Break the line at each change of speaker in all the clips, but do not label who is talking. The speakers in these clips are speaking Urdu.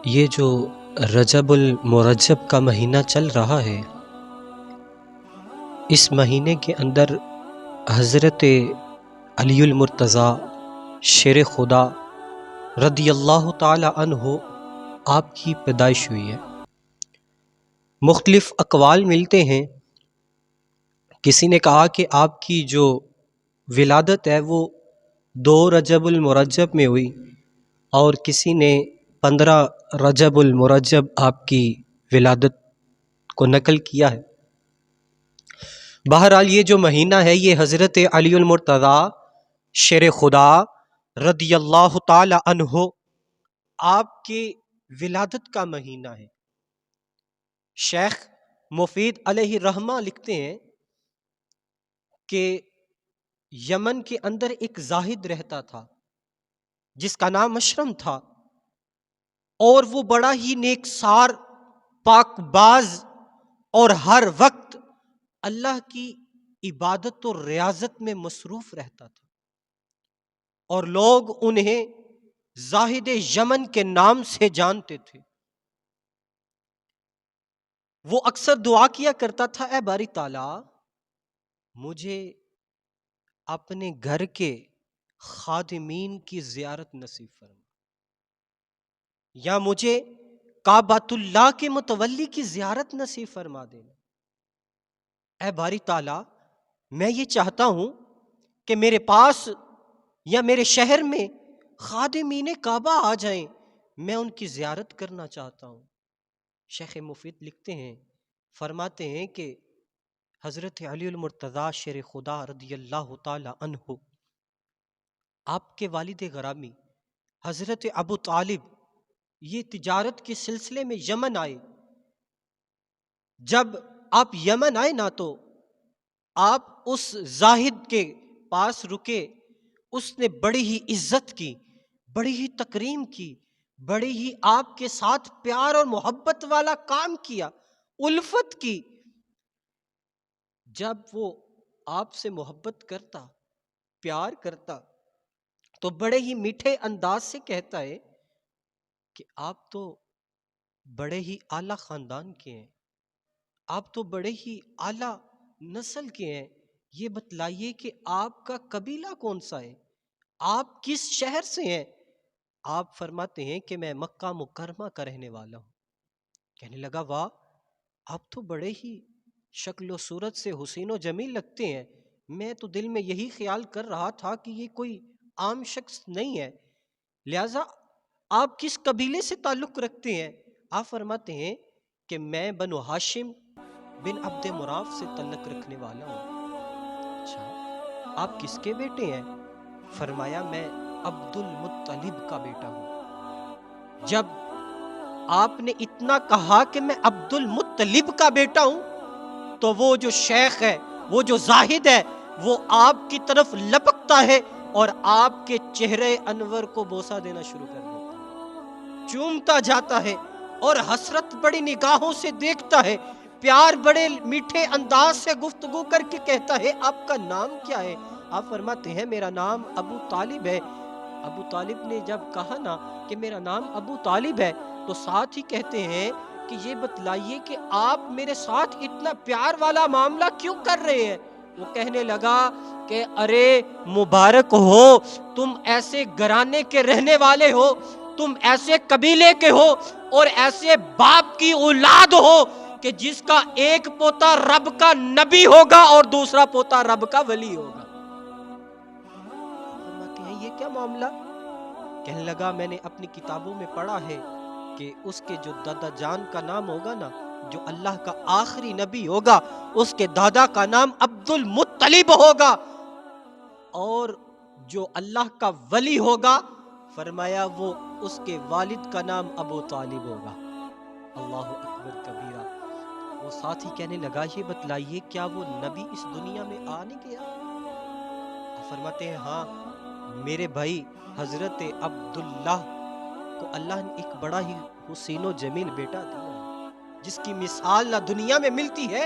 یہ جو رجب المرجب کا مہینہ چل رہا ہے، اس مہینے کے اندر حضرت علی المرتضیٰ شیر خدا رضی اللہ تعالی عنہ آپ کی پیدائش ہوئی ہے۔ مختلف اقوال ملتے ہیں۔ کسی نے کہا کہ آپ کی جو ولادت ہے وہ 2 رجب المرجب میں ہوئی، اور کسی نے 15 رجب المرجب آپ کی ولادت کو نقل کیا ہے۔ بہرحال یہ جو مہینہ ہے یہ حضرت علی المرتضیٰ شیر خدا رضی اللہ تعالی عنہ آپ کے ولادت کا مہینہ ہے۔ شیخ مفید علیہ الرحمہ لکھتے ہیں کہ یمن کے اندر ایک زاہد رہتا تھا جس کا نام اشرم تھا، اور وہ بڑا ہی نیکسار، پاک باز اور ہر وقت اللہ کی عبادت اور ریاضت میں مصروف رہتا تھا، اور لوگ انہیں زاہد یمن کے نام سے جانتے تھے۔ وہ اکثر دعا کیا کرتا تھا، اے باری تعالیٰ مجھے اپنے گھر کے خادمین کی زیارت نصیب فرما، یا مجھے کعبۃ اللہ کے متولی کی زیارت نصیب فرما دینا۔ اے باری تعالیٰ میں یہ چاہتا ہوں کہ میرے پاس یا میرے شہر میں خادمین کعبہ آ جائیں، میں ان کی زیارت کرنا چاہتا ہوں۔ شیخ مفید لکھتے ہیں، فرماتے ہیں کہ حضرت علی المرتضیٰ شیر خدا رضی اللہ تعالی عنہ آپ کے والد گرامی حضرت ابو طالب یہ تجارت کے سلسلے میں یمن آئے۔ جب آپ یمن آئے نا تو آپ اس زاہد کے پاس رکے، اس نے بڑی ہی عزت کی، بڑی ہی تکریم کی، بڑی ہی آپ کے ساتھ پیار اور محبت والا کام کیا، الفت کی۔ جب وہ آپ سے محبت کرتا، پیار کرتا، تو بڑے ہی میٹھے انداز سے کہتا ہے کہ آپ تو بڑے ہی اعلیٰ خاندان کے ہیں، آپ تو بڑے ہی اعلیٰ نسل کے ہیں، یہ بتلائیے کہ آپ کا قبیلہ کون سا ہے، آپ کس شہر سے ہیں؟ آپ فرماتے ہیں کہ میں مکہ مکرمہ کا رہنے والا ہوں۔ کہنے لگا واہ، آپ تو بڑے ہی شکل و صورت سے حسین و جمیل لگتے ہیں، میں تو دل میں یہی خیال کر رہا تھا کہ یہ کوئی عام شخص نہیں ہے، لہذا آپ کس قبیلے سے تعلق رکھتے ہیں؟ آپ فرماتے ہیں کہ میں بنو ہاشم بن عبد مناف سے تعلق رکھنے والا ہوں۔ اچھا، آپ کس کے بیٹے ہیں؟ فرمایا میں عبد المطلب کا بیٹا ہوں۔ جب آپ نے اتنا کہا کہ میں عبد المطلب کا بیٹا ہوں، تو وہ جو شیخ ہے، وہ جو زاہد ہے، وہ آپ کی طرف لپکتا ہے اور آپ کے چہرے انور کو بوسہ دینا شروع کر دیتا ہے، چومتا جاتا ہے اور حسرت بڑی نگاہوں سے دیکھتا ہے، پیار بڑے میٹھے انداز سے گفتگو کر کے کہتا ہے آپ کا نام کیا ہے؟ آپ فرماتے ہیں میرا نام ابو طالب ہے۔ ابو طالب نے جب کہا نا کہ میرا نام ابو طالب ہے، تو ساتھ ہی کہتے ہیں کہ یہ بتلائیے کہ آپ میرے ساتھ اتنا پیار والا معاملہ کیوں کر رہے ہیں؟ وہ کہنے لگا کہ ارے مبارک ہو، تم ایسے گھرانے کے رہنے والے ہو، تم ایسے قبیلے کے ہو اور ایسے باپ کی اولاد ہو کہ جس کا ایک پوتا رب کا نبی ہوگا اور دوسرا پوتا رب کا ولی ہوگا۔ فرماتے ہیں یہ کیا معاملہ؟ کہنے لگا میں نے اپنی کتابوں میں پڑھا ہے کہ اس کے جو دادا جان کا نام ہوگا نا، جو اللہ کا آخری نبی ہوگا، اس کے دادا کا نام عبد المطلب ہوگا، اور جو اللہ کا ولی ہوگا، فرمایا وہ اس کے والد کا نام ابو طالب ہوگا۔ اللہ اکبر کبیرہ۔ وہ ساتھ ہی کہنے لگا یہ بتلائیے کیا وہ نبی اس دنیا میں آ نہیں گیا؟ فرماتے ہیں ہاں، میرے بھائی حضرت عبداللہ کو اللہ نے ایک بڑا ہی حسین و جمیل بیٹا دیا ہے جس کی مثال نہ دنیا میں ملتی ہے۔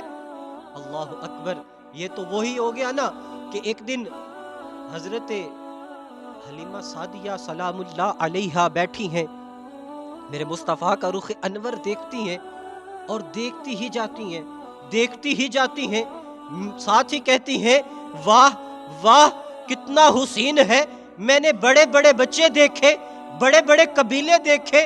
اللہ اکبر۔ یہ تو وہی ہو گیا نا کہ ایک دن حضرت حلیمہ سعدیہ سلام اللہ علیہا بیٹھی ہیں، میرے مصطفیٰ کا رخ انور دیکھتی ہیں اور دیکھتی ہی جاتی ہیں، دیکھتی ہی جاتی ہیں، ساتھ ہی کہتی ہیں واہ واہ کتنا حسین ہے، میں نے بڑے بڑے بچے دیکھے، بڑے بڑے قبیلے دیکھے،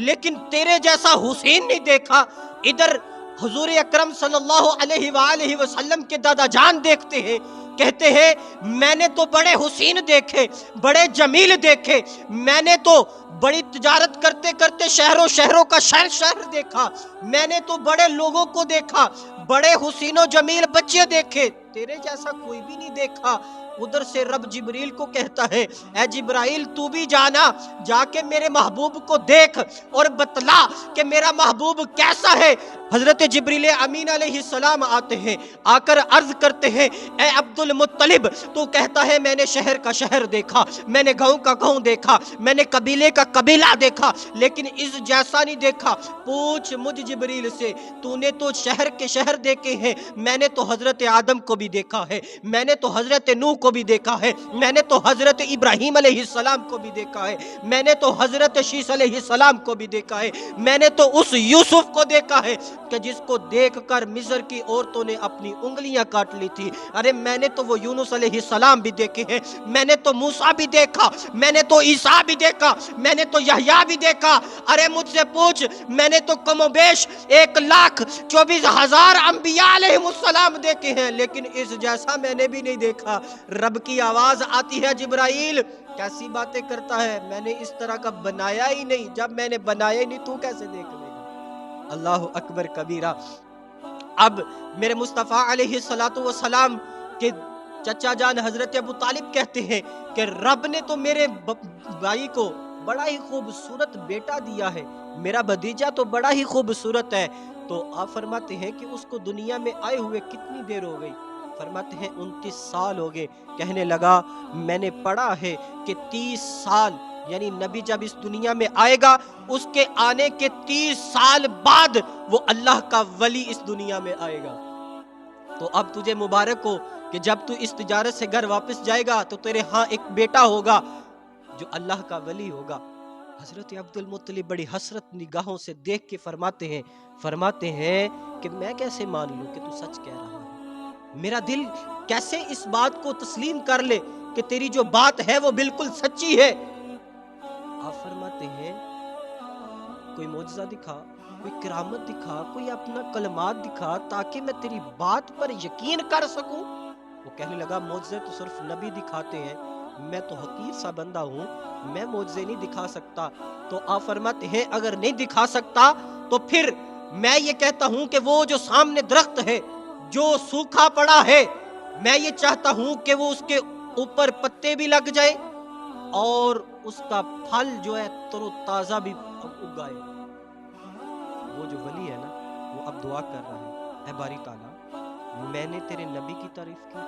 لیکن تیرے جیسا حسین نہیں دیکھا۔ ادھر حضور اکرم صلی اللہ علیہ وآلہ وسلم کے دادا جان دیکھتے ہیں، کہتے ہیں میں نے تو بڑے حسین دیکھے، بڑے جمیل دیکھے، میں نے تو بڑی تجارت کرتے کرتے شہروں کا شہر دیکھا، میں نے تو بڑے لوگوں کو دیکھا، بڑے حسین و جمیل بچے دیکھے، تیرے جیسا کوئی بھی نہیں دیکھا۔ ادھر سے رب جبریل کو کہتا ہے اے جبرائیل تو بھی جانا، جا کے میرے محبوب کو دیکھ اور بتلا کہ میرا محبوب کیسا ہے۔ حضرت جبریل امین علیہ السلام آتے ہیں، آ کر عرض کرتے ہیں اے عبد المطلب، تو کہتا ہے میں نے شہر کا شہر دیکھا، میں نے گاؤں کا گاؤں دیکھا، میں نے قبیلے کا قبیلہ دیکھا، لیکن اس جیسا نہیں دیکھا۔ پوچھ مجھ جبریل سے، تو نے تو شہر کے شہر دیکھے ہیں، میں نے تو حضرت آدم کو بھی دیکھا ہے، میں نے تو حضرت نوح کو بھی دیکھا ہے، میں نے تو حضرت ابراہیم علیہ السلام کو بھی دیکھا ہے، میں نے تو حضرت شیس علیہ السلام کو بھی دیکھا ہے، میں نے تو اس یوسف کو دیکھا ہے کہ جس کو دیکھ کر مصر کی عورتوں نے اپنی انگلیاں کاٹ لی تھی۔ ارے میں نے تو وہ یونس علیہ السلام بھی دیکھے ہیں، میں نے تو موسیٰ بھی دیکھا، میں نے تو عیسیٰ بھی دیکھا، میں نے تو یحییٰ بھی دیکھا۔ ارے مجھ سے پوچھ، میں نے تو کم و بیش 1,24,000 انبیاء علیہ السلام دیکھے ہیں، لیکن اس جیسا میں نے بھی نہیں دیکھا۔ رب کی آواز آتی ہے جبرائیل کیسی باتیں کرتا ہے، میں نے اس طرح کا بنایا ہی نہیں، جب میں نے بنایا ہی نہیں تو کیسے دیکھ لے گا۔ اللہ اکبر کبیرہ۔ اب میرے مصطفیٰ علیہ السلام کے چچا جان حضرت ابو طالب کہتے ہیں کہ رب نے تو میرے بھائی کو بڑا ہی خوبصورت بیٹا دیا ہے، میرا بھتیجا تو بڑا ہی خوبصورت ہے۔ تو آپ فرماتے ہیں کہ اس کو دنیا میں آئے ہوئے کتنی دیر ہو گئی؟ فرماتے ہیں 29 سال ہو گئے۔ کہنے لگا میں نے پڑھا ہے کہ 30 سال یعنی نبی جب اس دنیا میں آئے گا اس کے آنے کے 30 سال بعد وہ اللہ کا ولی اس دنیا میں آئے گا۔ تو اب تجھے مبارک ہو کہ جب تو اس تجارت سے گھر واپس جائے گا تو تیرے ہاں ایک بیٹا ہوگا جو اللہ کا ولی ہوگا۔ حضرت عبد المطلب بڑی حسرت نگاہوں سے دیکھ کے فرماتے ہیں کہ میں کیسے مان لوں کہ تو سچ کہہ رہا ہے، میرا دل کیسے اس بات کو تسلیم کر لے کہ تیری جو بات ہے وہ بالکل سچی ہے۔ آپ فرماتے ہیں کوئی معجزہ دکھا، کوئی کرامت دکھا، کوئی اپنا کلمات دکھا تاکہ میں تیری بات پر یقین کر سکوں۔ وہ کہنے لگا معجزے تو صرف نبی دکھاتے ہیں، میں تو حقیر سا بندہ ہوں، میں معجزے نہیں دکھا سکتا۔ تو آپ فرماتے ہیں اگر نہیں دکھا سکتا تو پھر میں یہ کہتا ہوں کہ وہ جو سامنے درخت ہے جو سوکھا پڑا ہے، میں یہ چاہتا ہوں کہ وہ اس کے اوپر پتے بھی لگ جائے اور اس کا پھل جو ہے تر و تازہ بھی اگائے۔ وہ جو ولی ہے نا وہ اب دعا کر رہا ہے اے باری تعالیٰ، میں نے تیرے نبی کی تعریف کی،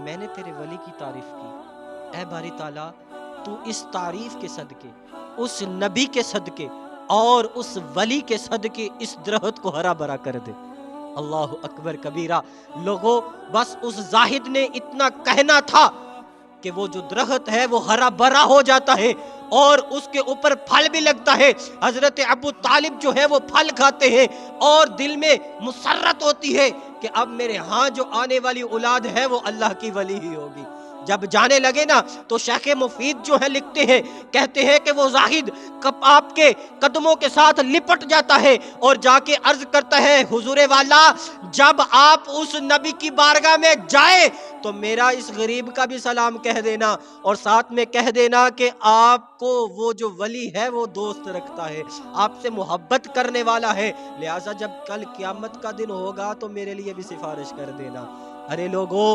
میں نے تیرے ولی کی تعریف کی، اے باری تعالیٰ تو اس تعریف کے صدقے، اس نبی کے صدقے اور اس ولی کے صدقے اس درخت کو ہرا بھرا کر دے۔ اللہ اکبر کبیرہ۔ لوگوں بس اس زاہد نے اتنا کہنا تھا کہ وہ جو درخت ہے وہ ہرا بھرا ہو جاتا ہے اور اس کے اوپر پھل بھی لگتا ہے۔ حضرت ابو طالب جو ہے وہ پھل کھاتے ہیں اور دل میں مسرت ہوتی ہے کہ اب میرے ہاں جو آنے والی اولاد ہے وہ اللہ کی ولی ہی ہوگی۔ جب جانے لگے نا تو شیخ مفید جو ہے لکھتے ہیں، کہتے ہیں کہ وہ زاہد آپ کے قدموں کے ساتھ لپٹ جاتا ہے اور جا کے عرض کرتا ہے حضور والا جب آپ اس نبی کی بارگاہ میں جائے تو میرا اس غریب کا بھی سلام کہہ دینا اور ساتھ میں کہہ دینا کہ آپ کو وہ جو ولی ہے وہ دوست رکھتا ہے، آپ سے محبت کرنے والا ہے، لہٰذا جب کل قیامت کا دن ہوگا تو میرے لیے بھی سفارش کر دینا۔ ارے لوگوں،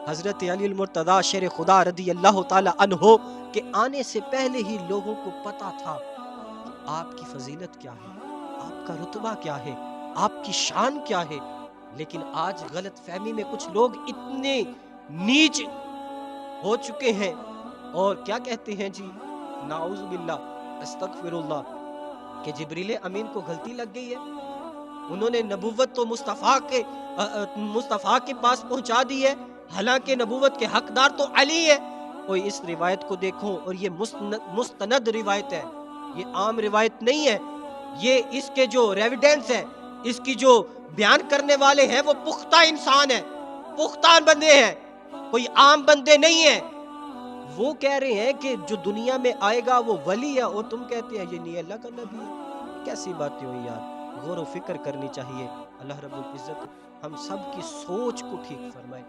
حضرت علی المرتضیٰ شیر خدا رضی اللہ تعالی عنہ کے آنے سے پہلے ہی لوگوں کو پتا تھا کہ آپ کی فضیلت کیا ہے، آپ کا رتبہ کیا ہے، آپ کی شان کیا ہے، لیکن آج غلط فہمی میں کچھ لوگ اتنے نیچ ہو چکے ہیں اور کیا کہتے ہیں جی نعوذ باللہ استغفر اللہ کہ جبریل امین کو غلطی لگ گئی ہے، انہوں نے نبوت تو مصطفیٰ کے پاس پہنچا دی ہے، حالانکہ نبوت کے حقدار تو علی ہے۔ کوئی اس روایت کو دیکھو اور یہ مستند روایت ہے، یہ عام روایت نہیں ہے، یہ اس کے جو ریویڈنس ہے، اس کی جو بیان کرنے والے ہیں وہ پختہ انسان ہیں، پختہ بندے ہیں، کوئی عام بندے نہیں ہیں۔ وہ کہہ رہے ہیں کہ جو دنیا میں آئے گا وہ ولی ہے، اور تم کہتے ہیں یہ نہیں اللہ کا نبی ہے۔ کیسی باتیں ہوئی یار، غور و فکر کرنی چاہیے۔ اللہ رب العزت ہم سب کی سوچ کو ٹھیک فرمائے۔